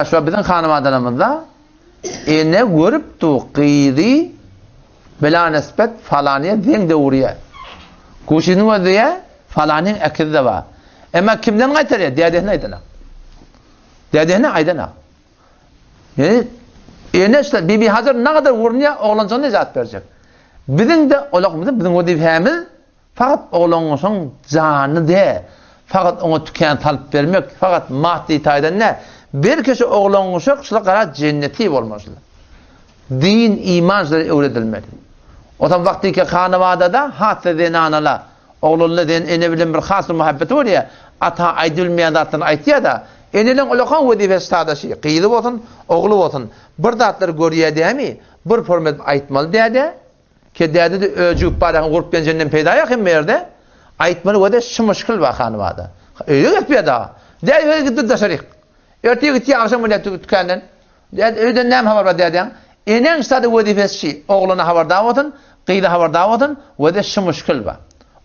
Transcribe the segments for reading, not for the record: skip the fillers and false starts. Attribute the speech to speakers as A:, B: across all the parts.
A: Şu bizim hanımadanımızda ne görüp tu qiydi bila nispet falaniye den de uğruya. Kuşinin o diye falanin ekide var. Ama kimden qaytarıyor? Dedehine aydana. Dedehine aydana. Yani işte Bibi Hazır ne kadar uğruya oğlancağına izahat verecek. Bizim de olağımızda bizim o difemiz fakat oğlanın canı de fakat ona tüken talep vermek fakat maddi taydan ne? Bir kişi oğlanın şuna kadar cenneti olmasıdır. Din, iman öğretilmeli. O zaman vakti ki hanıvada hatta denanala oğlunla den ene bilen bir hasıl muhabbeti var ya ata aydılmayan zatın aytiya da enelin olakan vazifesi tadaşı qıydı olsun, oğlu olsun. Bir zatlar görüyor değil mi? Bir format aytmalı dedi. Ki dedi de öcüp barağın grup bencenin peyda yakın yerde aytmalı o da şu müşkül var hanıvada. Öyle yapıyor da. Dedi öyle gitti dışarı. Erteye gitti akşam millet tükenden. Dedi öyle ne haber var dedi. Enen sadı vazifesi oğluna haberdar olsun, qıydı haberdar olsun. O da şu müşkül var.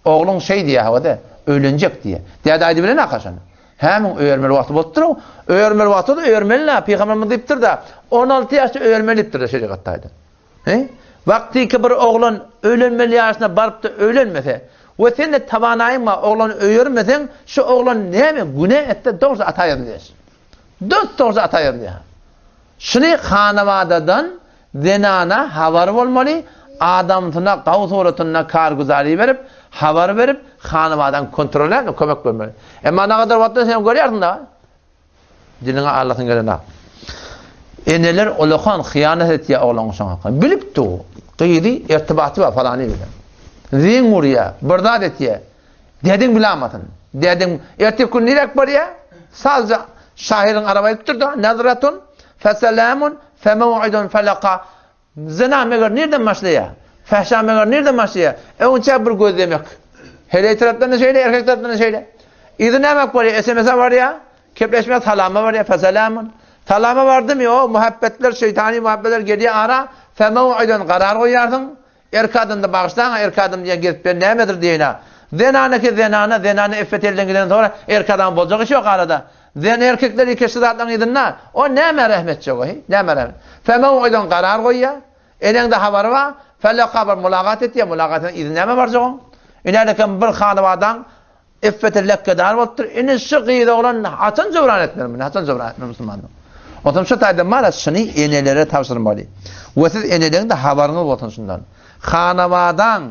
A: Oğlun şey diye havada ölünecek diye. Dedi aydı bile ne kaşanı. Hemen öğrenmeli vakti bottur. Öğrenmeli vakti da öğrenmeli. Peygamberimiz deyiptir da 16 yaşta öğrenmeliyiptir de şeriattaydı. He? Vakti ki bir oğlan öğrenmeli yaşına barıp da öğrenmese ve sen de tabanayın mı oğlanı öğrenmesen şu oğlan ne mi günah etti doğrusu atayır diyorsun. Doğrusu atayır diyor. Şunu hanıvadadan zenana haber olmalı. Adamına qavuz uğratına karguzari verip haber verip hanıvadan kontrollerine kömek vermeli. Ama ne kadar vaktinde sen görüyorsun da diline Allah'ın gelene. Eneler olakan hıyanet etiye oğlan sana. Bilip tu qıydı irtibatı var falan bile. Zin oraya bırdat etiye. Dedin bilamadın. Dedin erteki gün nirek var ya sadece şahirin arabayı tutturdu. Nazratun feselamun femev'idun felaka. Zina meğer nereden başlıyor? Fahşa meğer nereden başlıyor? Önce bir göz demek. Hele taraftan da söyle, erkek taraftan da söyle. İzin emek var ya, SMS var ya, kepleşme talama var ya, feselamun. Talama vardı mı o muhabbetler, şeytani muhabbetler geriye ara, femev'idun karar koyarsın. Erkadın da bağıştan, erkadın diye girip ben nemedir diyene. Zenana iffet elden giden sonra erkadan bolacak iş yok arada. Zen erkekler ikisi zaten idinler. O neme rahmetçi o. Neme rahmet. Femev'idun karar koyuyor. Elinde haber var. Felakabar mulakat et ya mulakatın idinleme var o. İnerken bir hanıvadan iffet lekkadar oldur. İni şıkıydı olan hatın zıvran etmem. Hatın zıvran etmem Müslümanım. O zaman şu tayda marasını enelere tavsırmalı. Ve siz enelerin de haberiniz olsun şundan. Hanıvadan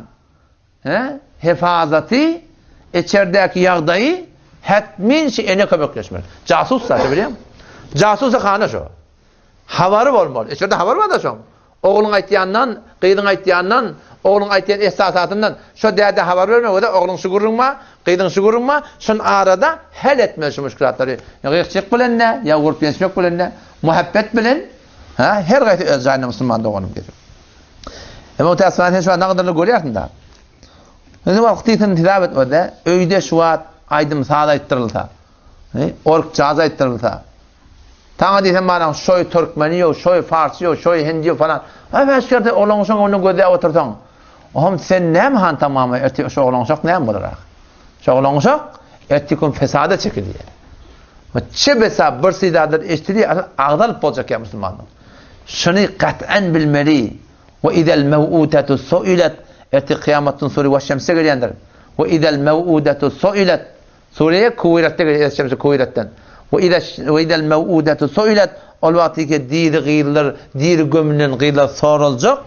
A: hefazati içerideki yağdayı hatmin ene kömekleşmeli. Casus zaten biliyor musun? Casus kanı şu. Havarı olmalı. İçeride havar var da şu. Oğlun aytyandan, qıydın aytyandan, oğlun aytyan esasatından şu değerde havar verme o da oğlun sigurunma, qıydın sigurunma, şun arada hal etmeli şu müşkülatları. Ya gıqçık bilen ne, ya gurpiyensmek bilen ne, muhabbet bilen, her gayti öz zayna Müslüman doğanım getir. Ama o tasmanı şu an ne kadarlı görüyorsun da. Ne vaktitin tilabet o da, öyde şu an aydım sağda ettirilse, ork caza ettirilse, Tağa diysen bana şoy Türkmeni yok, şoy Farsi yok, şoy Hindi yok falan. Ben şükürde oğlanışın onu gözeye oturtan. Oğlum sen ne mi han tamamı erti şu oğlanışak ne mi olarak? Şu oğlanışak ertikun fesada çekiliyor. Çe besa bir sidadır iştiri ağdalıp olacak ya Müslümanlar. Şunu kat'en bilmeli. Ve idel mev'udetu su'ilet erti kıyametin suri ve şemse geliyendir. Ve idel mev'udetu su'ilet Suriye kuvvetli geliyor şemse kuvvetten. وإذا الموءودة سئلت الوقت دير غيرler dir gömünün gıyla sorulacak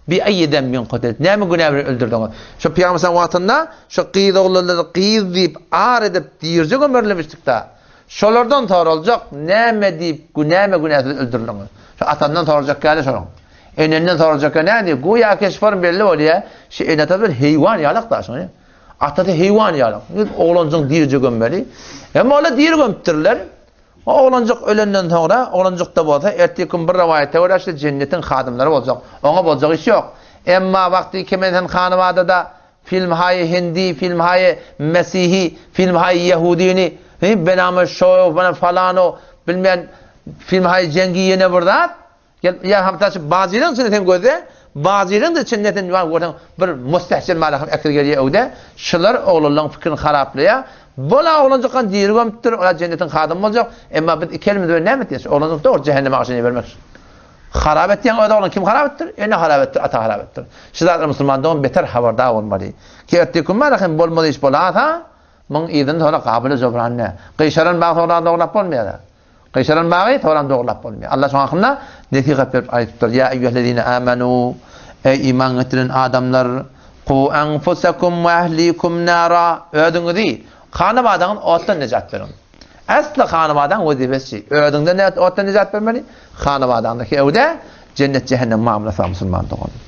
A: bir ayeden min qatl ne mi günahını öldürdüğünü şu peygamber vaktinde şu qıydı oğulları qıyız deyip ağır edip dirce gömürlemiştik da şolardan sorulacak ne mi deyip günahını öldürdüğünü şu atandan sorulacak yani sorun enenden sorulacak ne diyor güya keşfar belli oluyor şu enete bir hayvan yalak da sonra atada hayvan yalak oğlancın dirce gömmeli ama öyle dir gömtürler. Oğlancık ölenden sonra oğlancık da olsa erteki gün bir rivayette var işte cennetin hadimleri olacak. Ona olacak iş yok. Ama vakti kimin hanıvada da film hay Hindi, film hay Mesihi, film hay Yahudini, benamı şov bana falano bilmeyen film hay Cengiye ne burada? Ya hatta bazıların sen gözde bazıların da cennetin var oradan bir müstehcen malakam ekirgeliye öde. Şılar oğlanın fikrini haraplaya. Bola oğlancıkan dirgamtır. Ola cennetin hadım olacak. Ama biz kelime de ne mi diyorsun? Oğlancık da cehenneme aşını vermek. Harap ettiğin öde olan kim harap ettir? Ne harap ettir? Ata harap ettir. Şılar Müslümandan beter haberdar olmalı. Ki ettikum malakam bolmalı iş bola ata. Mın idin sonra kabile zobranne. Kıyşaran bağı sonra doğrulap olmuyor. Kıyşaran bağı sonra doğrulap olmuyor. Allah subhanahu netiqat verip ayettir. Ya eyyühellezine amenu ey iman getiren adamlar ku enfusakum ve ehlikum nara ödüngüzi kanımadan ottan necat verin. Aslı kanımadan vazifesi. Ödüngde ne ottan necat vermeli? Kanımadandaki evde cennet cehennem muamelesi Müslüman doğru.